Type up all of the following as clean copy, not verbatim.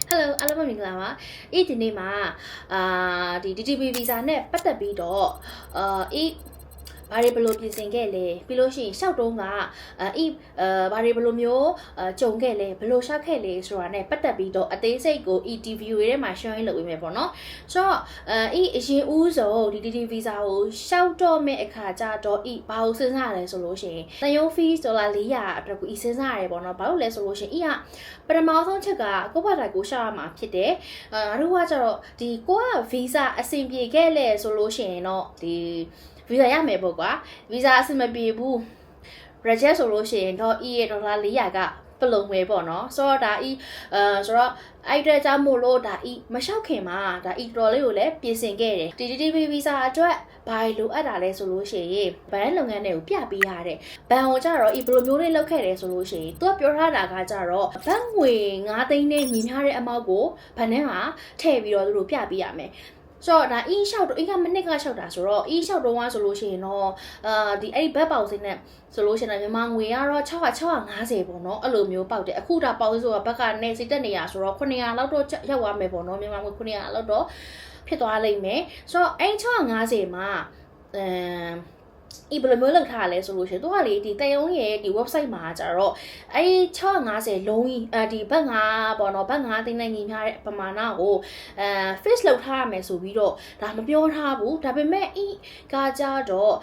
Hello အားလုံးပဲမင်္ဂလာပါ။ဒီနေ့မှာဒီ DTB visa နဲ့ပတ်သက်ပြီးတော့ဘာတွေဘယ်လိုပြင်ဆင်ခဲ့လဲပြီးလို့ရှိရင်ရှောက်တုံးကဘာတွေဘယ်လိုမျိုးကြုံခဲ့လဲဘယ်လိုရှောက်ခဲ့လဲဆိုတာနဲ့ပတ်သက်ပြီးတော့အသေးစိတ်ကို ETV ထဲမှာ share လုပ်ပေးမယ်ပေါ့နော်ဆိုတော့အရင်ဦးဆုံးဒီ DTB visa ကိုရှောက်တော့မဲ့အခါကျတော့ဘာကိုစဉ်းစားရလဲဆိုလို့ရှိရင်တန်ရုံး fees $400အတွက်ကိုစဉ်းစားရတယ်ပေါ့နော်ဘာလို့လဲဆိုလို့ရှိရင်ပထမဆုံးချက်ကကိုယ့်ဘာသာကိုရှောက်ရမှာဖြစ်တယ်တို့ကကျတော့ဒီကိုက visa အဆင်ပြေခဲ့လဲဆိုလို့ရှိရင်တော့ဒီvisa ရမယ်ပေါ့ကွာ visa အဆင်မပြေဘူး reject ဆိုလို့ရှိရင်တော့ရဲ့$400ကပလုံပဲပေါ့နော်ဆိုတော့ဒါဆိုတော့အဲ့တဲ့ကြောင့်မို့လို့ဒါမလျှောက်ခင်မှာဒါတော်လေးကိုလည်းပြင်ဆင်ခဲ့တယ်ဒီ DTB visa အတွက်ဘာလိုအပ်တာလဲဆိုလို့ရှိရင်ဘဏ်လုပ်ငန်းတွေကိုပြပေးရတဲ့ဘဏ်ကိုကြတော့ဘယ်လိုမျိုးလေးလုပ်ခဲ့တယ်ဆိုလို့ရှိရင်သူကပြောထားတာကကြတော့ဘဏ်ငွေ9သိန်းနဲ့ညီမျှတဲ့အမောက်ကိုဘဏ်ထဲမှာထည့်ပြီးတော့သူတို့ပြပေးရမယ်ဆိုတော့ဒါလျှောက်တော့ကမနစ်ကလျှောက်တာဆိုတော့လျှောက်တော့ဆိုလို့ရှိရင်တော့အဲ့ဘက်ပေါက်စင်းနဲ့ဆိုလို့ရှိရင်မြန်မာငွေကတော့650ပေါ့နော်အဲ့လိုမျိုးပေါက်တယ်အခုဒါပေါက်ဆိုတာဘက်ကနေစိတ်တက်နေရဆိုတော့900လောက်တော့ရောက်သွားမယ်ပေါ့နော်မြန်မာငွေ900လောက်တော့ဖြစ်သွားလိမ့်မယ်ဆိုတော့အဲ့650မှာဘယ်လိုမျိုးလုပ်ထားလဲဆိုလို့ရှိရင်သူကလေဒီတယုံရဲ့ဒီ website မှာကြတော့အဲ့650လုံးကြီးဒီဘတ်5ပေါ့နော်ဘတ်5သိန်းနဲ့ညီမျှတဲ့ပမာဏကိုfix လုပ်ထားရမယ်ဆိုပြီးတော့ဒါမပြောထားဘူးဒါပေမဲ့ကကြတော့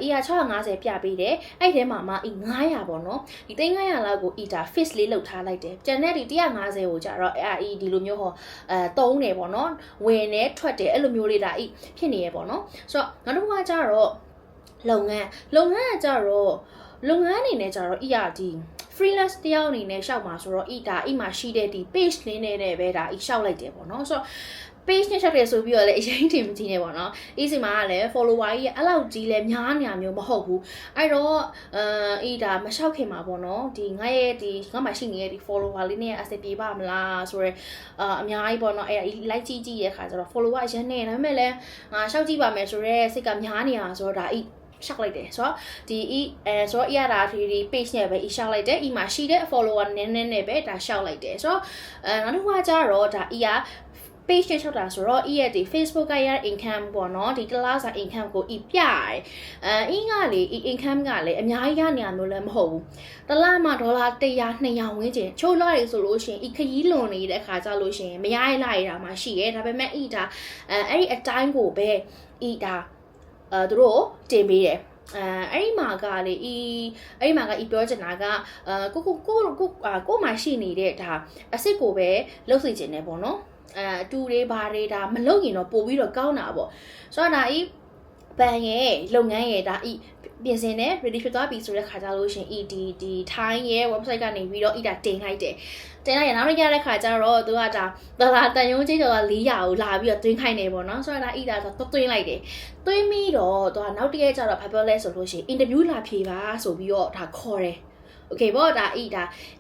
က650ပြပေးတယ်အဲ့ထဲမှာမှ900ပေါ့နော်ဒီ300လောက်ကိုဒါ fix လေးလုပ်ထားလိုက်တယ်ကျန်တဲ့ဒီ150ကိုကြတော့ဒီလိုမျိုးသုံးတယ်ပေါ့နော်ဝင်နေထွက်တယ်အဲ့လိုမျိုးလေးဒါဖြစ်နေရပေါ့နော်ဆိုတော့နောက်တစ်ခါကြတော့လုပ်ငန်းကကြတော့လုပ်ငန်းအနေနဲ့ကြတော့ဒီ freelance တယောက်အနေနဲ့ရှောက်မှာဆိုတော့မှာရှိတဲ့ဒီ page လေးနဲ့ပဲဒါရှောက်လိုက်တယ်ပေါ့နော်ဆိုတော့ page နဲ့ချက်တယ်ဆိုပြီးတော့လည်းအရင်တင်မကြည့်နေပေါ့နော်စီမှာကလည်း follower ကြီးအဲ့လောက်ကြီးလည်းများနေမျိုးမဟုတ်ဘူးအဲ့တော့ဒါမလျှောက်ခင်မှာပေါ့နော်ဒီငါမှာရှိနေတဲ့ဒီ follower လေးနဲ့အဆင်ပြေပါမလားဆိုတော့အများကြီးပေါ့နော်အဲ့ like ကြည့်ရတဲ့ခါကျတော့ follower အရင်နဲ့ဒါပေမဲ့လည်းငါလျှောက်ကြည့်ပါမယ်ဆိုတော့စိတ်ကများနေတာဆိုတော့ဒါရှောက်လိုက်တယ်ဆိုတော့ဒီဆိုတော့ဒါဒီ page နဲ့ပဲရှောက်လိုက်တယ်မှာရှိတဲ့ follower နည်းနည်းနဲ့ပဲဒါရှောက်လိုက်တယ်ဆိုတော့နောက်တစ်ခါကျတော့ဒါpage ချောက်တာဆိုတော့ရဲ့ဒီ Facebook ကရ income ပေါ့နော်ဒီတစ်လစာ income ကိုပြရတယ်ကလေincome ကလည်းအများကြီးရနေရမျိုးလည်းမဟုတ်ဘူးတစ်လမှာ$100 200ဝန်းကျင်ချိုးလာရဆိုလို့ရှိရင်ခရီးလွန်နေတဲ့အခါကျလို့ရှိရင်မရရလာရတာမှရှိရဲဒါပေမဲ့အဲ့ဒီအတိုင်းကိုပဲသူတို့တင်ပေးတယ်အဲ့ဒီမှာကလေအဲ့ဒီမှာကပြောချင်တာကကိုမှရှိနေတဲ့ဒါအစ်စ်ကိုပဲလှုပ်စီခြင်းနဲ့ပေါ့နော်တူတွေဘာတွေဒါမလုပ်ရင်တော့ပို့ပြီးတော့ကောင်းတာပေါ့ဆိုတော့ဒါဘန်ရဲ့လုပ်ငန်းရဲ့ဒါပြင်ဆင်နဲ့ ready ဖြစ်သွားပြီဆိုတဲ့ခါကြလို့ရှင်ဒီ Thai ရဲ့ website ကနေပြီးတော့ဒါတင်လိုက်တယ်ရနောက်ရတဲ့ခါကျတော့သူကဒါတန်ရုံးကြီးတော့400ကိုလာပြီးတော့တွင်းခိုင်းနေပေါ့နော်ဆိုတော့ဒါတွင်းလိုက်တယ်တွင်းပြီးတော့သူကနောက်တစ်ရက်ကျတော့ဘာပြောလဲဆိုလို့ရှိရင် interview လာဖြေပါဆိုပြီးတော့ဒါခေါ်တယ်โอเคပေါ့ဒါ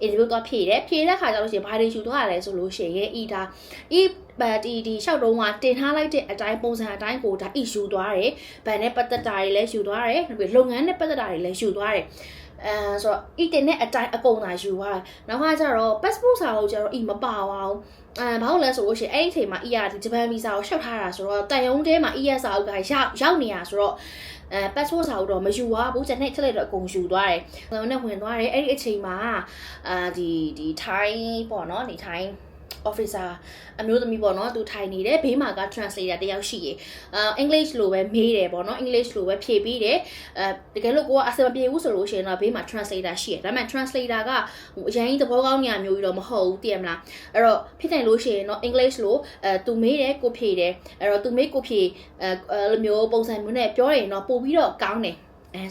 interview တော့ဖြေတဲ့ခါကျလို့ရှိရင်ဘာတွေယူသွားရလဲဆိုလို့ရှိရင်ဒီလျှောက်တုံးကတင်ထားလိုက်တဲ့အတိုင်းပုံစံအတိုင်းကိုဒါယူသွားတယ်ဗန်နဲ့ပတ်သက်တာတွေလည်းယူသွားတယ်ပြီးလုပ်ငန်းနဲ့ပတ်သက်တာတွေလည်းယူသွားတယ်ဆိုတော့တင်တဲ့အတိုင်းအကုန်သာယူသွားတယ်နောက်ကကျတော့ passport စာအုပ်ကျတော့မပါပါဘူးဘာလို့လဲဆိုလို့ရှိရင်အဲ့ဒီအချိန်မှာဒီဂျပန်ဗီဇာကိုရှောက်ထားတာဆိုတော့တန်ရုံးထဲမှာစာအုပ်ကရောက်နေရဆိုတော့passport စာအုပ်တော့မယူပါဘူးကျန်တဲ့အချက်လက်တော့အကုန်ယူသွားတယ်။ဝင်သွားတယ်အဲ့ဒီအချိန်မှာဒီ Thai ပေါ့နော်ဒီ Thai officer အမျိုးသမီးပေါ့နော်သူထိုင်နေတယ်ဘေးမှာက translator တယောက်ရှိရယ်English လိုပဲမေးတယ်ပေါ့နော် English လိုပဲဖြေပြီးတယ်တကယ်လို့ကိုကအဆင်မပြေဘူးဆိုလို့ရှိရင်တော့ဘေးမှာ translator ရှိရယ်ဒါပေမဲ့ translator ကအရင်သဘောကောင်းနေရမျိုးကြီးတော့မဟုတ်ဘူးသိရမလားအဲ့တော့ဖြစ်နိုင်လို့ရှိရင်တော့ English လိုသူမေးတယ်ကိုဖြေတယ်အဲ့တော့သူမေးကိုဖြေလိုမျိုးပုံစံမျိုးနဲ့ပြောရင်တော့ပို့ပြီးတော့ကောင်းတယ်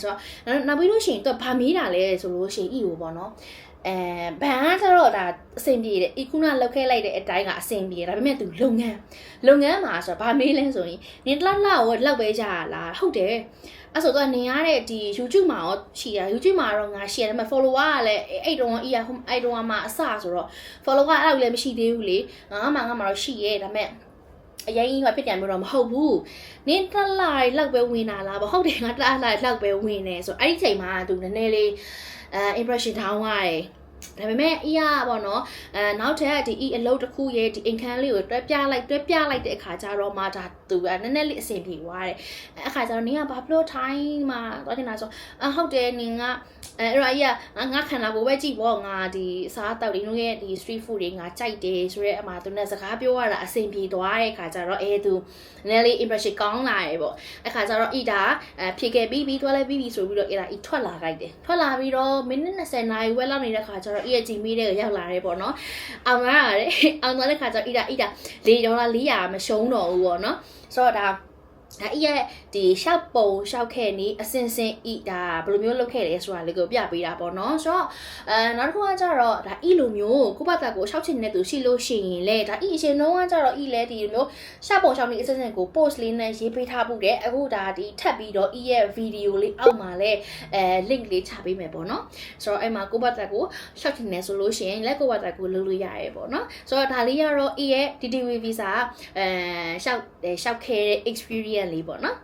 ဆိုတော့နောက်ပြီးလို့ရှိရင်သူဘာမေးတာလဲဆိုလို့ရှိရင်ပေါ့နော်ဘန်ကကျတော့ဒါအဆင်ပြေတယ်ခုနလောက်ခဲ့လိုက်တဲ့အတိုင်းကအဆင်ပြေဒါပေမဲ့သူလုပ်ငန်းမှာဆိုတော့ဗာမေးလဲဆိုရင်နင်တစ်လောက်လောက်ပဲကြရလားဟုတ်တယ်အဲ့ဆိုတော့နင်ရတဲ့ဒီ YouTube မှာရောရှိတာ YouTube မှာတော့ငါ share တယ်မှာ follower ကလည်းအဲ့တုန်းကအဲ့တုန်းကမှအစဆိုတော့ follower အဲ့လောက်လည်းမရှိသေးဘူးလေငါမှတော့ရှိရဲဒါပေမဲ့အရင်ကြီးကဖြစ်တယ်မျိုးတော့မဟုတ်ဘူးနင်တစ်လိုက်လောက်ပဲဝင်တာလားမဟုတ်တယ်ငါတစ်လိုက်လောက်ပဲဝင်နေဆိုအဲ့ဒီချိန်မှာသူနည်းနည်းလေးimpression down ရတယ် ဒါပေမဲ့အေးရပေါ့နော်နောက်ထပ်ဒီအလုပ်တစ်ခုရဲ့ဒီအိမ်ခန်းလေးကိုတွဲပြလိုက်တဲ့အခါကျတော့မှဒါသူကနည်းနည်းလေးအဆင်ပြေသွားတယ်အခါကျတော့နင်ကဘာဖြစ်လို့ထိုင်းမှာသွားတင်တာဆိုဟုတ်တယ်နင်ကအဲ့တော့အေးကငါခံလာဖို့ပဲကြည့်ပေါ့ငါဒီစားတောက်တွေတို့ရဲ့ဒီ street food တွေငါကြိုက်တယ်ဆိုရဲအမှသူနဲ့စကားပြောရတာအဆင်ပြေသွားတဲ့အခါကျတော့သူနည်းနည်းလေး impression ကောင်းလာတယ်ပေါ့အခါကျတော့ဤဒါဖြေခဲ့ပြီးသွားလဲပြီးဆိုပြီးတော့ဤထွက်လာလိုက်တယ်ထွက်လာပြီးတော့မိနစ်20နာရီဝက်လောက်နေတဲ့ခါကျတော့ဤရဲ့ဂျီမီတဲ့ရောက်လာတယ်ပေါ့နော်အောင်လာတယ်အောင်သွားတဲ့ခါကျတော့ဤဒါ$400မရှုံးတော့ဘူးပေါ့နော်ဆိုတော့ဒါအေးရဲ့ဒီရှောက်ပုံရှောက်ခဲ့နီးအစင်ဤဒါဘယ်လိုမျိုးလုပ်ခဲ့လဲဆိုတာလေးကိုပြပေးတာပေါ့နော်ဆိုတော့နောက်တစ်ခုကကျတော့ဒါဤလိုမျိုးကိုယ့်ဘာသာကိုရှောက်ချင်တဲ့သူရှိလို့ရှိရင်လေဒါဤအရှင်တော့ကကျတော့ဤလဲဒီလိုမျိုးရှောက်ပုံရှောက်နီးအစင်ကို post လေးနဲ့ရေးပေးထားဖို့တဲ့အခုဒါဒီထပ်ပြီးတော့ဤရဲ့ video လေးအောက်မှာလဲlink လေးချပေးမယ်ပေါ့နော်ဆိုတော့အဲ့မှာကိုယ့်ဘာသာကိုရှောက်ချင်တယ်ဆိုလို့ရှိရင်လက်ကိုယ့်ဘာသာကိုလုပ်လို့ရတယ်ပေါ့နော်ဆိုတော့ဒါလေးကတော့ဤရဲ့ DTV visa ရှောက်ခဲ့တဲ့ experience လေးပေါ့နော်